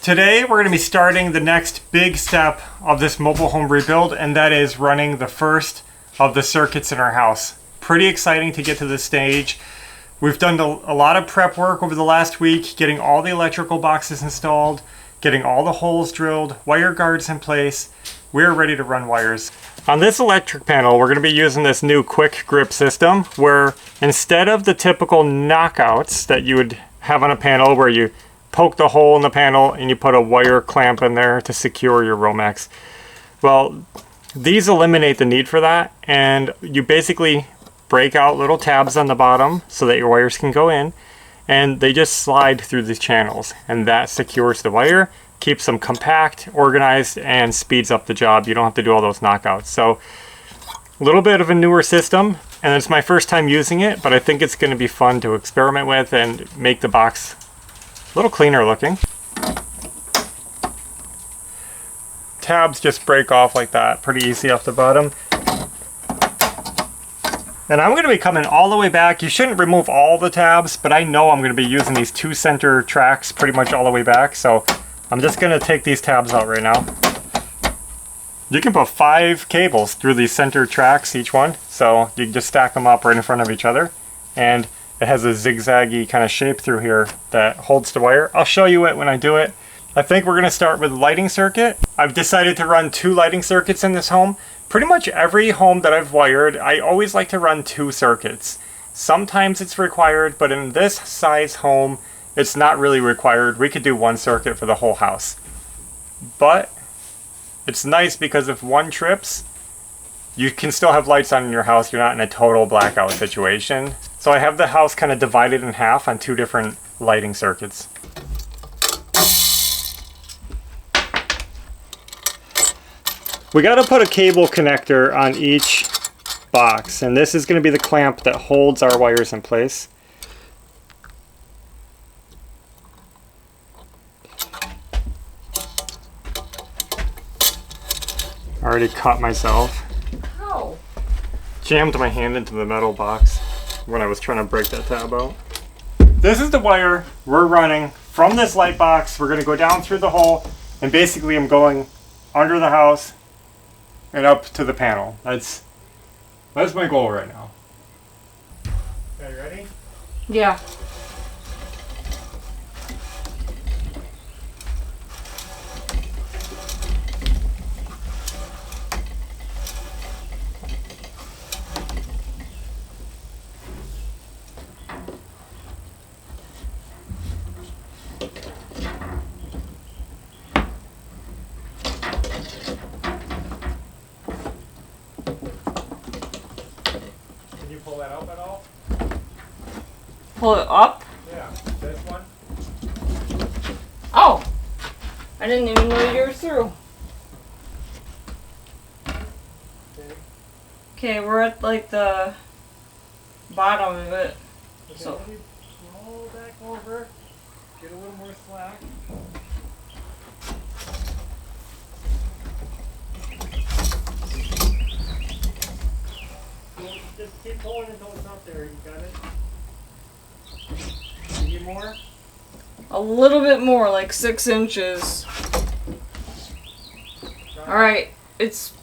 Today we're going to be starting the next big step of this mobile home rebuild, and that is running the first of the circuits in our house. Pretty exciting to get to this stage. We've done a lot of prep work over the last week, getting all the electrical boxes installed, getting all the holes drilled, wire guards in place. We're ready to run wires. On this electric panel, we're going to be using this new quick grip system where instead of the typical knockouts that you would have on a panel where you poke the hole in the panel and you put a wire clamp in there to secure your Romex. Well, these eliminate the need for that, and you basically break out little tabs on the bottom so that your wires can go in, and they just slide through these channels, and that secures the wire, keeps them compact, organized, and speeds up the job. You don't have to do all those knockouts. So a little bit of a newer system, and it's my first time using it, but I think it's going to be fun to experiment with and make the box a little cleaner looking. Tabs just break off like that, pretty easy off the bottom. And I'm going to be coming all the way back. You shouldn't remove all the tabs, but I know I'm going to be using these two center tracks pretty much all the way back, so I'm just going to take these tabs out right now. You can put 5 cables through these center tracks, each one, so you can just stack them up right in front of each other. And it has a zigzaggy kind of shape through here that holds the wire. I'll show you it when I do it. I think we're going to start with the lighting circuit. I've decided to run 2 lighting circuits in this home. Pretty much every home that I've wired, I always like to run 2 circuits. Sometimes it's required, but in this size home, it's not really required. We could do 1 circuit for the whole house. But it's nice because if one trips, you can still have lights on in your house. You're not in a total blackout situation. So I have the house kind of divided in half on 2 different lighting circuits. We got to put a cable connector on each box, and this is going to be the clamp that holds our wires in place. I already cut myself. Ow. Jammed my hand into the metal box when I was trying to break that tab out. This is the wire we're running from this light box. We're going to go down through the hole, and basically I'm going under the house and up to the panel. That's my goal right now. Okay, ready? Yeah. Pull that up at all? Pull it up? Yeah, this one. Oh! I didn't even know you were through. Okay, we're at like the bottom of it. Okay, So let me roll back over, get a little more slack. Just keep pulling until it's up there. You got it? You need more? a little bit more, like 6 inches. Alright, it's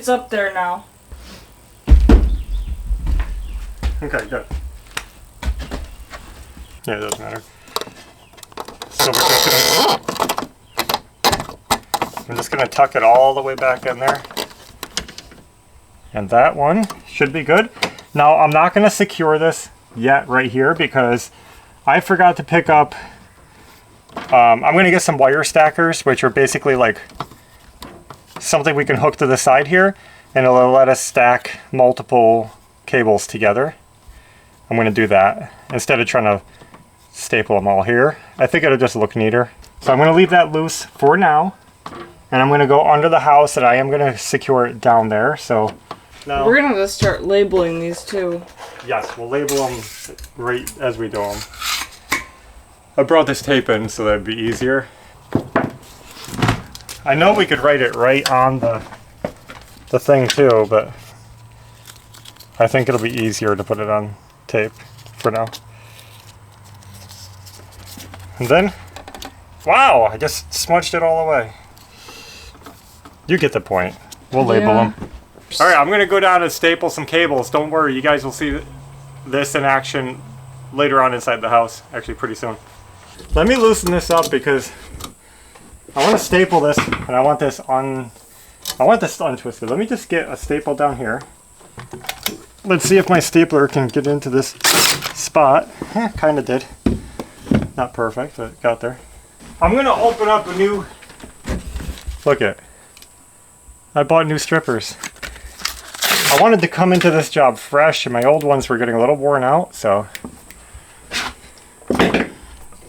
up there now. Okay, good. Yeah, it doesn't matter. So I'm just gonna tuck it all the way back in there. And that one should be good. Now, I'm not gonna secure this yet right here because I forgot to pick up, I'm gonna get some wire stackers, which are basically like something we can hook to the side here, and it'll let us stack multiple cables together. I'm gonna do that instead of trying to staple them all here. I think it'll just look neater. So I'm gonna leave that loose for now, and I'm gonna go under the house, and I am gonna secure it down there. So now We're gonna have to start labeling these too. yes, we'll label them right as we do them. I brought this tape in so that'd be easier. I know we could write it right on the thing too, but I think it'll be easier to put it on tape for now. And then Wow, I just smudged it all away. You get the point. We'll label them. All right, I'm gonna go down and staple some cables. Don't worry, you guys will see this in action later on inside the house, actually pretty soon. Let me loosen this up because I want to staple this and I want this untwisted. Let me just get a staple down here. Let's see if my stapler can get into this spot. Kind of did. Not perfect, but got there. I'm gonna open up a new, look at, I bought new strippers. I wanted to come into this job fresh and my old ones were getting a little worn out, so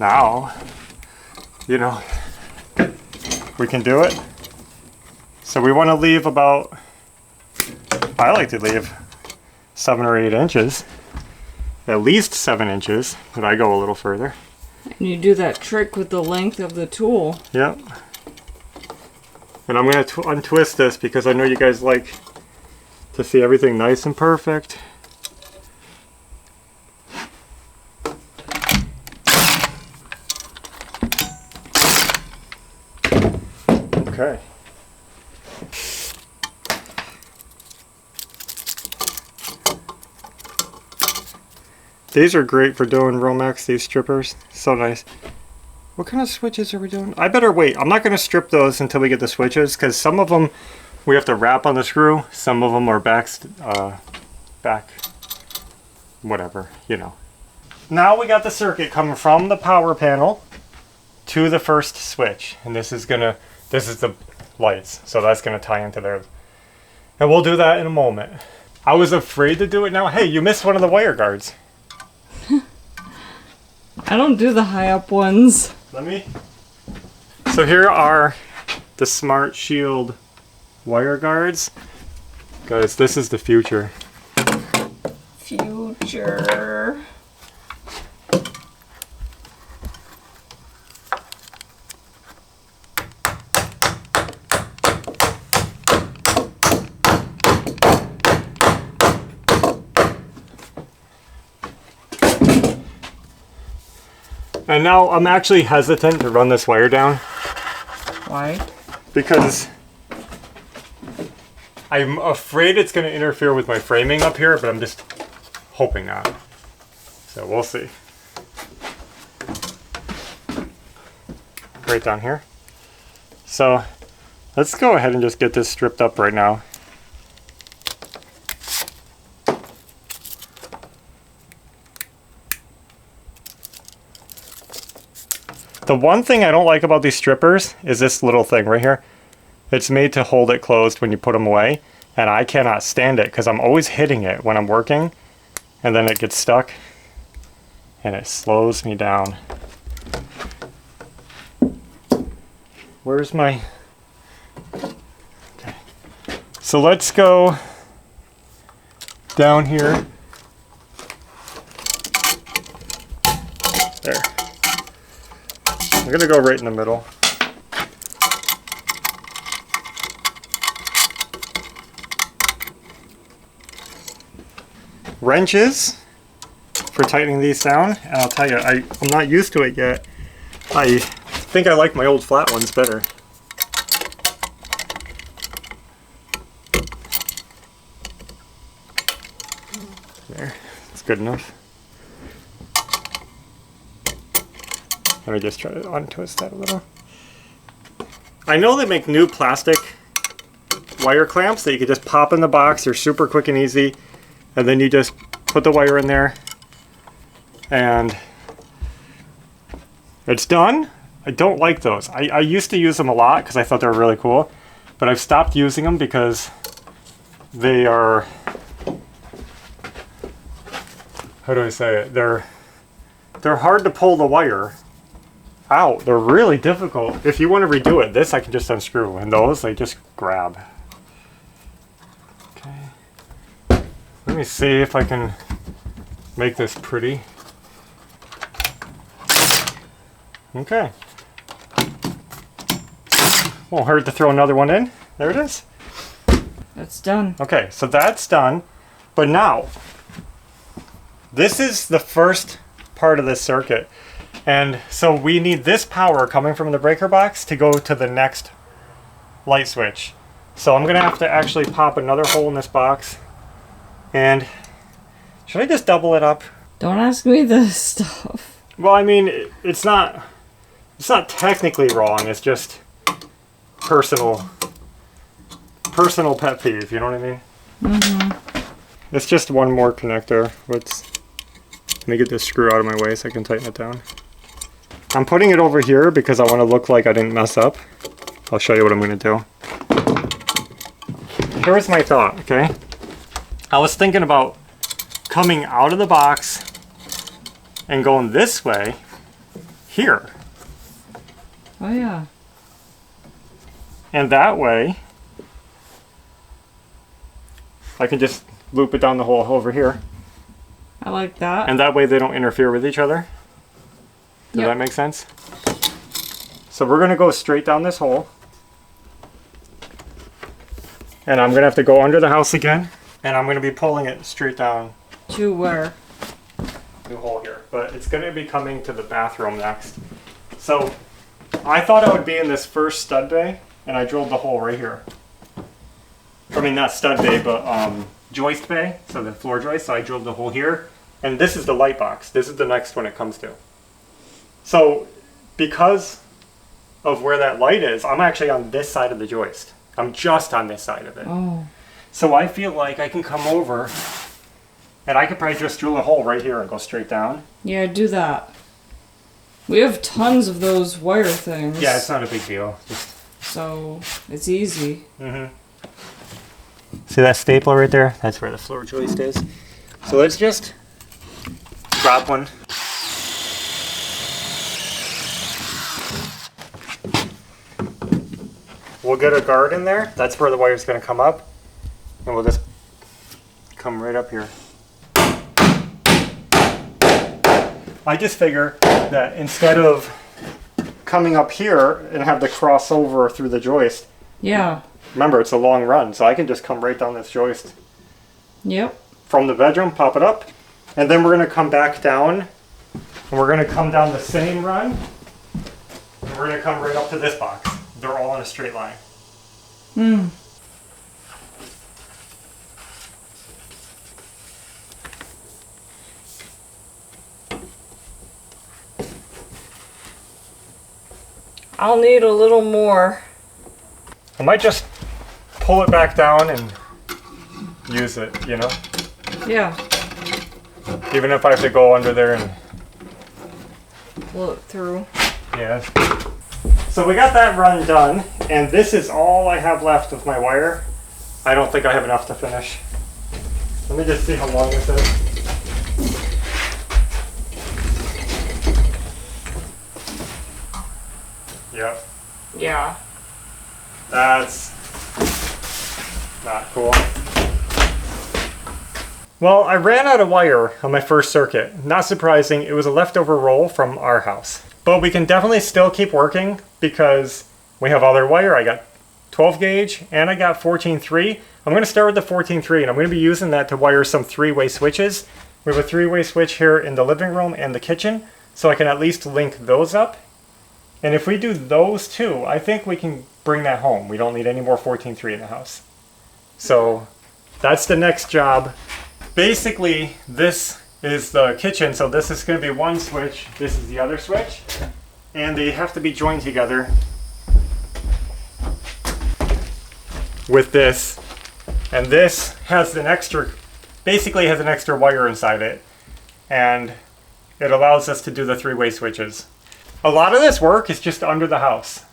now, you know, we can do it. So we want to leave about, I like to leave 7 or 8 inches, at least 7 inches, but I go a little further. And you do that trick with the length of the tool. Yep. And I'm going to untwist this because I know you guys like to see everything nice and perfect. Okay. These are great for doing Romex, these strippers. So nice. What kind of switches are we doing? I better wait. I'm not going to strip those until we get the switches because some of them we have to wrap on the screw. Some of them are back, whatever, you know. Now we got the circuit coming from the power panel to the first switch. And this is the lights. So that's going to tie into there. And we'll do that in a moment. I was afraid to do it now. Hey, you missed one of the wire guards. I don't do the high up ones. Let me. So here are the Smart Shield wire guards. Guys, this is the future. Future. And now I'm actually hesitant to run this wire down. Why? Because I'm afraid it's going to interfere with my framing up here, but I'm just hoping not. So we'll see. Right down here. So let's go ahead and just get this stripped up right now. The one thing I don't like about these strippers is this little thing right here. It's made to hold it closed when you put them away, and I cannot stand it because I'm always hitting it when I'm working, and then it gets stuck, and it slows me down. Where's my... Okay. So let's go down here. There. I'm gonna go right in the middle. Wrenches for tightening these down, and I'll tell you, I'm not used to it yet. I think I like my old flat ones better. There, that's good enough. Let me just try to untwist that a little. I know they make new plastic wire clamps that you can just pop in the box. They're super quick and easy. And then you just put the wire in there and it's done. I don't like those. I used to use them a lot because I thought they were really cool. But I've stopped using them because they are, how do I say it? They're hard to pull the wire out. They're really difficult. If you want to redo it, this I can just unscrew, and those they just grab. Okay. Let me see if I can make this pretty. Okay. Won't hurt to throw another one in. There it is. That's done. Okay, so that's done. But now, this is the first part of this circuit. And so we need this power coming from the breaker box to go to the next light switch. So I'm going to have to actually pop another hole in this box. And should I just double it up? Don't ask me this stuff. Well, I mean, it's not technically wrong. It's just personal pet peeve, you know what I mean? Mm-hmm. It's just one more connector. Let me get this screw out of my way so I can tighten it down. I'm putting it over here because I want to look like I didn't mess up. I'll show you what I'm going to do. Here's my thought, okay? I was thinking about coming out of the box and going this way here. Oh yeah. And that way, I can just loop it down the hole over here. I like that. And that way they don't interfere with each other. Does that make sense? So we're going to go straight down this hole. And I'm going to have to go under the house again. And I'm going to be pulling it straight down. To where? New hole here. But it's going to be coming to the bathroom next. So I thought I would be in this first stud bay. And I drilled the hole right here. I mean, not stud bay, but joist bay. So the floor joist. So I drilled the hole here. And this is the light box. This is the next one it comes to. So because of where that light is, I'm actually on this side of the joist. I'm just on this side of it. Oh. So I feel like I can come over and I could probably just drill a hole right here and go straight down. Yeah, do that. We have tons of those wire things. Yeah, it's not a big deal. So it's easy. Mm-hmm. See that staple right there? That's where the floor joist is. So let's just drop one. We'll get a guard in there. That's where the wire's going to come up. And we'll just come right up here. I just figure that instead of coming up here and have to cross over through the joist. Yeah. Remember, it's a long run, so I can just come right down this joist. Yep. From the bedroom, pop it up. And then we're going to come back down. And we're going to come down the same run. And we're going to come right up to this box. They're all in a straight line. Hmm. I'll need a little more. I might just pull it back down and use it, you know? Yeah. Even if I have to go under there and... Pull it through. Yeah. So we got that run done, and this is all I have left of my wire. I don't think I have enough to finish. Let me just see how long this is. Yep. Yeah. That's not cool. Well, I ran out of wire on my first circuit. Not surprising, it was a leftover roll from our house. But we can definitely still keep working because we have other wire. I got 12 gauge and I got 14.3. I'm going to start with the 14.3 and I'm going to be using that to wire some three-way switches. We have a three-way switch here in the living room and the kitchen, so I can at least link those up. And if we do those two, I think we can bring that home. We don't need any more 14.3 in the house. So that's the next job. Basically, this is the kitchen, so this is going to be one switch. This is the other switch. And they have to be joined together with this. And this has an extra, basically has an extra wire inside it. And it allows us to do the three-way switches. A lot of this work is just under the house.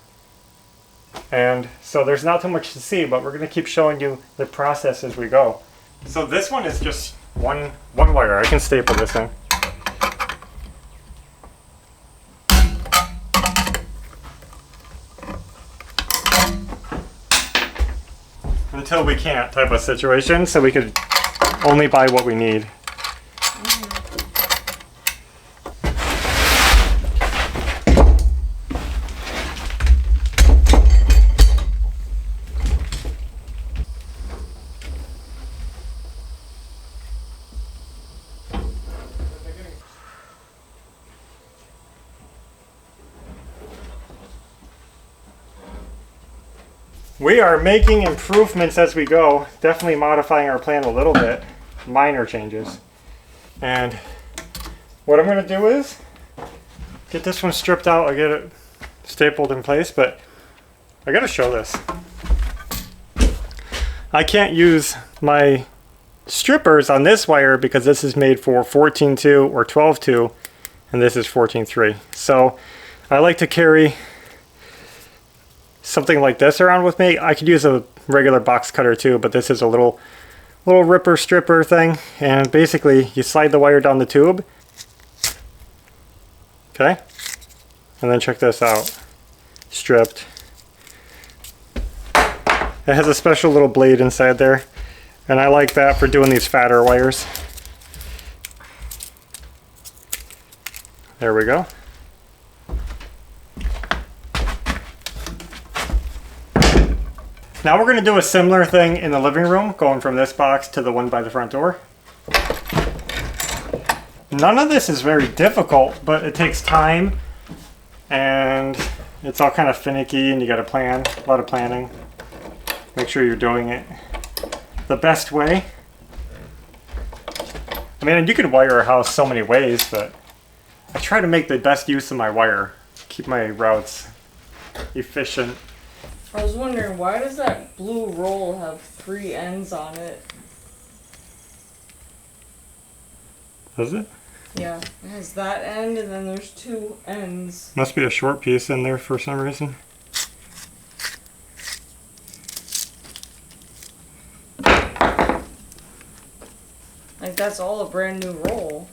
And so there's not too much to see, but we're going to keep showing you the process as we go. So this one is just one wire. I can staple this in. Until we can't type of situation, so we could only buy what we need. We are making improvements as we go. Definitely modifying our plan a little bit. Minor changes. And what I'm going to do is get this one stripped out. I get it stapled in place, but I got to show this. I can't use my strippers on this wire because this is made for 14.2 or 12.2, and this is 14.3. So I like to carry something like this around with me. I could use a regular box cutter too, but this is a little ripper stripper thing, and basically you slide the wire down the tube. Okay, and then check this out. Stripped. It has a special little blade inside there, and I like that for doing these fatter wires. There we go. Now we're going to do a similar thing in the living room, going from this box to the one by the front door. None of this is very difficult, but it takes time, and it's all kind of finicky, and you got to plan, a lot of planning. Make sure you're doing it the best way. I mean, you could wire a house so many ways, but I try to make the best use of my wire, keep my routes efficient. I was wondering, why does that blue roll have 3 ends on it? Does it? Yeah, it has that end, and then there's 2 ends. Must be a short piece in there for some reason. Like, that's all a brand new roll.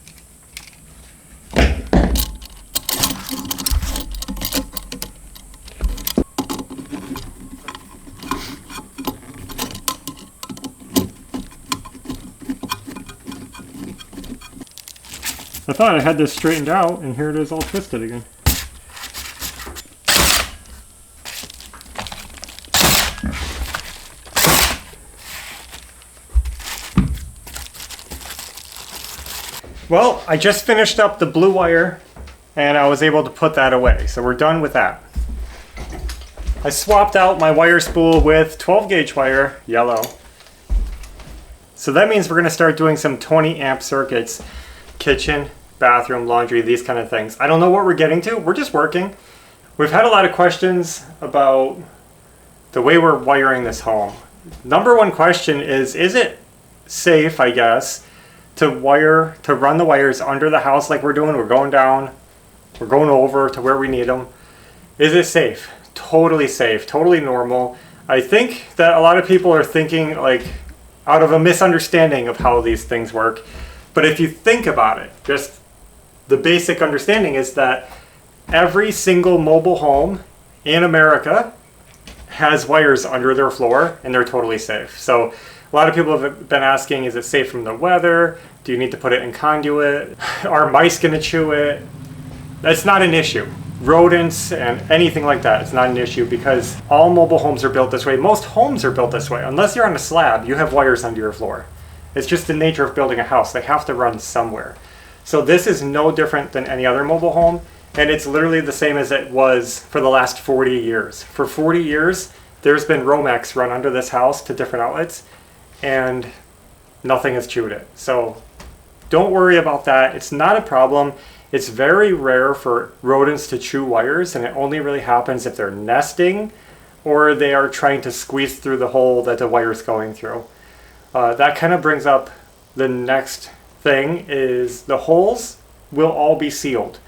I thought I had this straightened out, and here it is all twisted again. Well, I just finished up the blue wire, and I was able to put that away, so we're done with that. I swapped out my wire spool with 12 gauge wire, yellow. So that means we're going to start doing some 20 amp circuits, kitchen, bathroom, laundry, these kind of things. I don't know what we're getting to. We're just working. We've had a lot of questions about the way we're wiring this home. Number one question is it safe, I guess, to run the wires under the house like we're doing? We're going down, we're going over to where we need them. Is it safe? Totally safe, totally normal. I think that a lot of people are thinking like out of a misunderstanding of how these things work. But if you think about it, just the basic understanding is that every single mobile home in America has wires under their floor, and they're totally safe. So a lot of people have been asking, is it safe from the weather? Do you need to put it in conduit? Are mice going to chew it? That's not an issue. Rodents and anything like that, it's not an issue because all mobile homes are built this way. Most homes are built this way. Unless you're on a slab, you have wires under your floor. It's just the nature of building a house. They have to run somewhere. So this is no different than any other mobile home, and it's literally the same as it was for the last 40 years. For 40 years, there's been Romex run under this house to different outlets, and nothing has chewed it. So don't worry about that. It's not a problem. It's very rare for rodents to chew wires, and it only really happens if they're nesting or they are trying to squeeze through the hole that the wire's going through. That kind of brings up the next thing is the holes will all be sealed.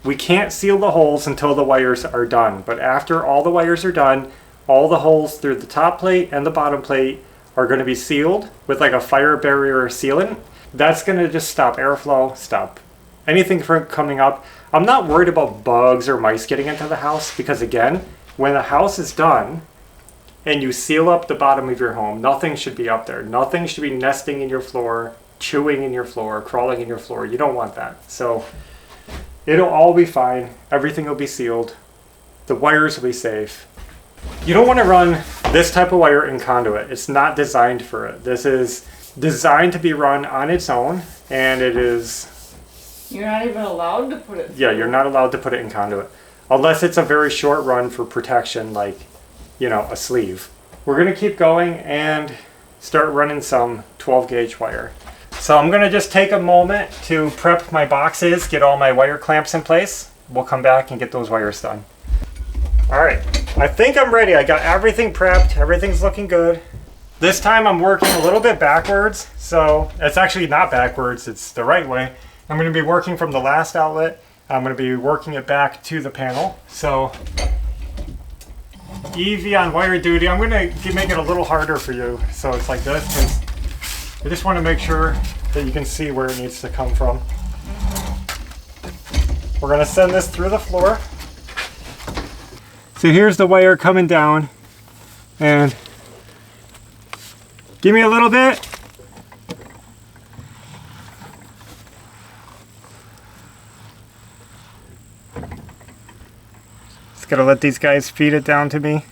We can't seal the holes until the wires are done, but after all the wires are done, all the holes through the top plate and the bottom plate are going to be sealed with like a fire barrier sealant. That's going to just stop airflow, stop anything from coming up. I'm not worried about bugs or mice getting into the house because again, when the house is done and you seal up the bottom of your home, nothing should be up there. Nothing should be nesting in your floor, chewing in your floor, crawling in your floor. You don't want that. So it'll all be fine. Everything will be sealed. The wires will be safe. You don't want to run this type of wire in conduit. It's not designed for it. This is designed to be run on its own, and it is... You're not even allowed to put it through. Yeah, you're not allowed to put it in conduit. Unless it's a very short run for protection, like, you know, a sleeve. we're gonna keep going and start running some 12 gauge wire. So I'm gonna just take a moment to prep my boxes, get all my wire clamps in place. We'll come back and get those wires done. All right, I think I'm ready. I got everything prepped, everything's looking good. This time I'm working a little bit backwards, so it's actually not backwards, it's the right way. I'm gonna be working from the last outlet. I'm gonna be working it back to the panel. So Evie on wire duty, I'm gonna make it a little harder for you. So it's like this, because I just wanna make sure that you can see where it needs to come from. We're gonna send this through the floor. So here's the wire coming down, and give me a little bit. Just gotta let these guys feed it down to me.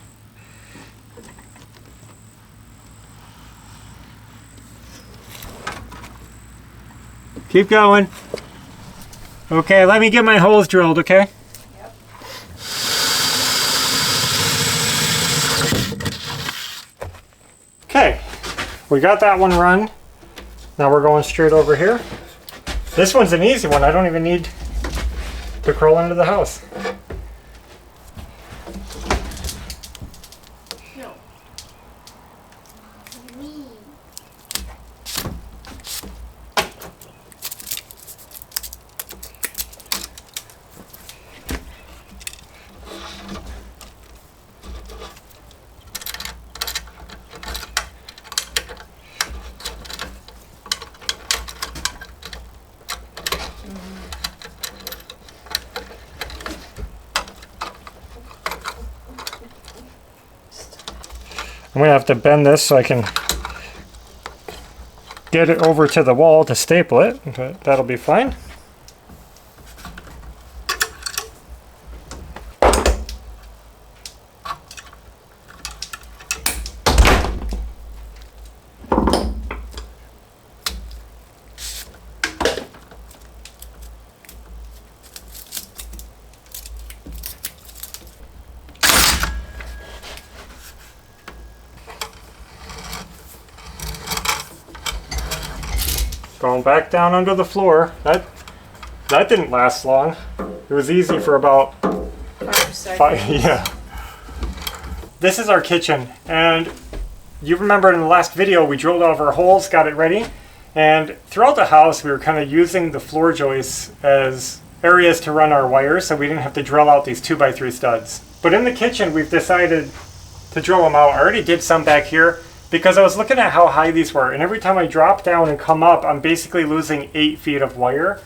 Keep going. Okay, let me get my holes drilled, okay? Yep. Okay, we got that one run. Now we're going straight over here. This one's an easy one. I don't even need to crawl into the house. No. I'm gonna have to bend this so I can get it over to the wall to staple it, but that'll be fine. Going back down under the floor. That didn't last long. It was easy for about 5 seconds. yeah. This is our kitchen, and you remember in the last video we drilled all of our holes, got it ready, and throughout the house we were kind of using the floor joists as areas to run our wires so we didn't have to drill out these 2x3 studs. But in the kitchen we've decided to drill them out. I already did some back here, because I was looking at how high these were, and every time I drop down and come up, I'm basically losing 8 feet of wire,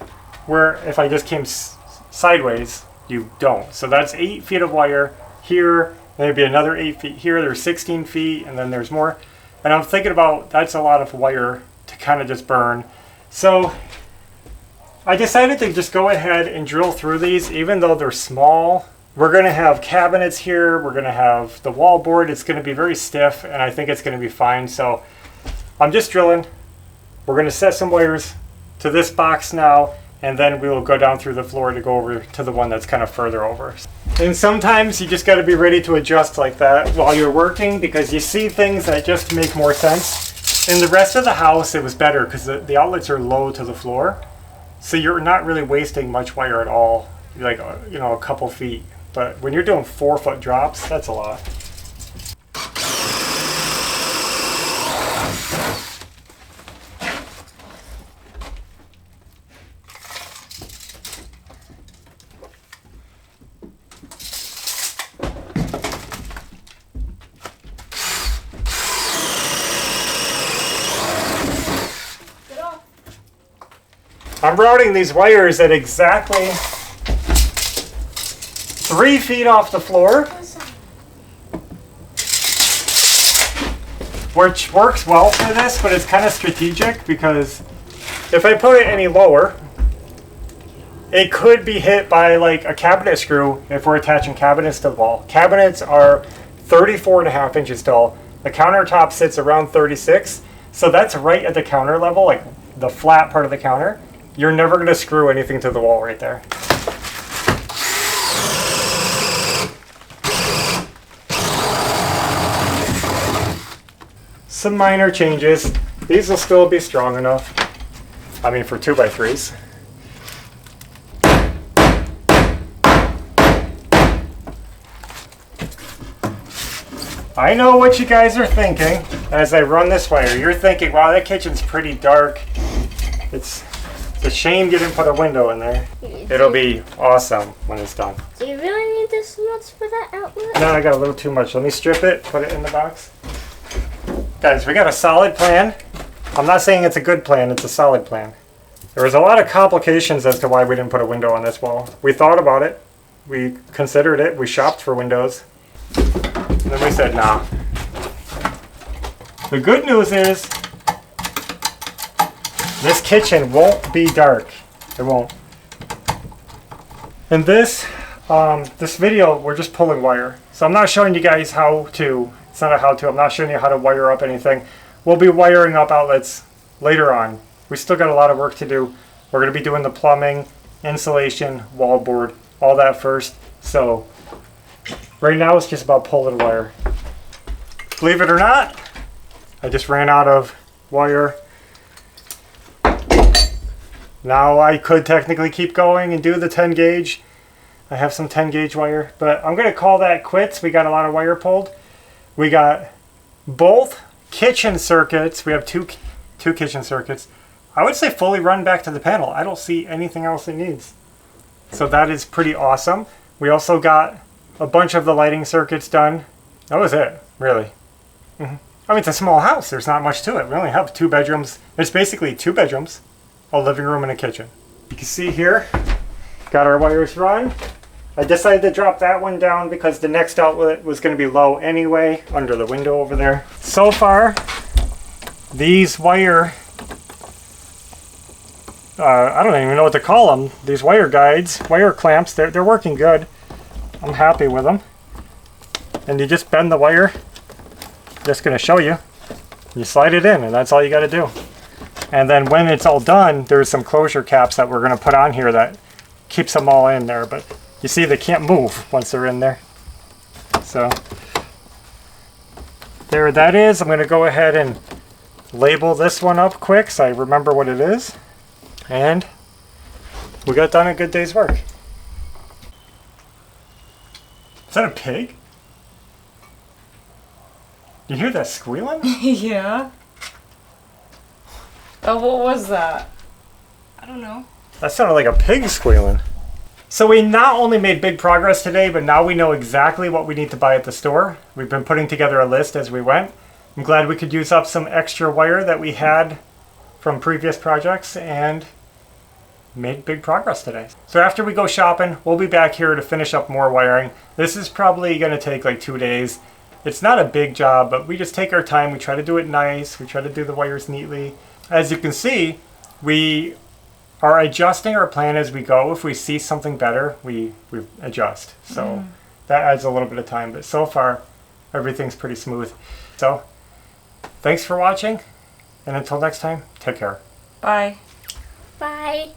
where if I just came sideways, you don't. So that's 8 feet of wire here, maybe another 8 feet here, there's 16 feet, and then there's more. And I'm thinking about, that's a lot of wire to kind of just burn. So I decided to just go ahead and drill through these, even though they're small. We're going to have cabinets here, we're going to have the wall board, it's going to be very stiff, and I think it's going to be fine. So I'm just drilling. We're going to set some wires to this box now, and then we will go down through the floor to go over to the one that's kind of further over. And sometimes you just got to be ready to adjust like that while you're working, because you see things that just make more sense. In the rest of the house it was better because the outlets are low to the floor, so you're not really wasting much wire at all, like, you know, a couple feet. But when you're doing 4-foot drops, that's a lot. I'm routing these wires at exactly 3 feet off the floor, which works well for this, but it's kind of strategic because if I put it any lower, it could be hit by like a cabinet screw if we're attaching cabinets to the wall. Cabinets are 34.5 inches tall. The countertop sits around 36, so that's right at the counter level, like the flat part of the counter. You're never going to screw anything to the wall right there. some minor changes. These will still be strong enough. I mean, for 2x3s. I know what you guys are thinking as I run this wire. You're thinking, wow, that kitchen's pretty dark. It's a shame you didn't put a window in there. It'll be awesome when it's done. Do you really need this much for that outlet? No, I got a little too much. Let me strip it, put it in the box. Guys, we got a solid plan. I'm not saying it's a good plan, it's a solid plan. There was a lot of complications as to why we didn't put a window on this wall. We thought about it. We considered it. We shopped for windows. And then we said, nah. The good news is this kitchen won't be dark. It won't. In this video, we're just pulling wire. So I'm not showing you guys how to. It's not a how-to. I'm not showing you how to wire up anything. We'll be wiring up outlets later on. We still got a lot of work to do. We're going to be doing the plumbing, insulation, wallboard, all that first. So right now it's just about pulling wire. Believe it or not, I just ran out of wire. Now I could technically keep going and do the 10 gauge. I have some 10 gauge wire, but I'm going to call that quits. We got a lot of wire pulled. We got both kitchen circuits. We have two kitchen circuits. I would say fully run back to the panel. I don't see anything else it needs. So that is pretty awesome. We also got a bunch of the lighting circuits done. That was it, really. I mean, it's a small house. There's not much to it. We only have 2 bedrooms. It's basically 2 bedrooms, a living room, and a kitchen. You can see here, got our wires run. I decided to drop that one down because the next outlet was going to be low anyway, under the window over there. So far, these wire, I don't even know what to call them. These wire guides, wire clamps, they're working good. I'm happy with them. And you just bend the wire. Just going to show you. You slide it in, and that's all you got to do. And then when it's all done, there's some closure caps that we're going to put on here that keeps them all in there. But you see, they can't move once they're in there. So there that is. I'm going to go ahead and label this one up quick so I remember what it is. And we got done a good day's work. Is that a pig? You hear that squealing? Yeah. Oh, what was that? I don't know. That sounded like a pig squealing. So we not only made big progress today, but now we know exactly what we need to buy at the store. We've been putting together a list as we went. I'm glad we could use up some extra wire that we had from previous projects and made big progress today. So after we go shopping, we'll be back here to finish up more wiring. This is probably going to take like 2 days. It's not a big job, but we just take our time. We try to do it nice. We try to do the wires neatly. As you can see, we are adjusting our plan as we go. If we see something better, we adjust. So that adds a little bit of time, but so far everything's pretty smooth. So thanks for watching, and until next time, take care. Bye. Bye.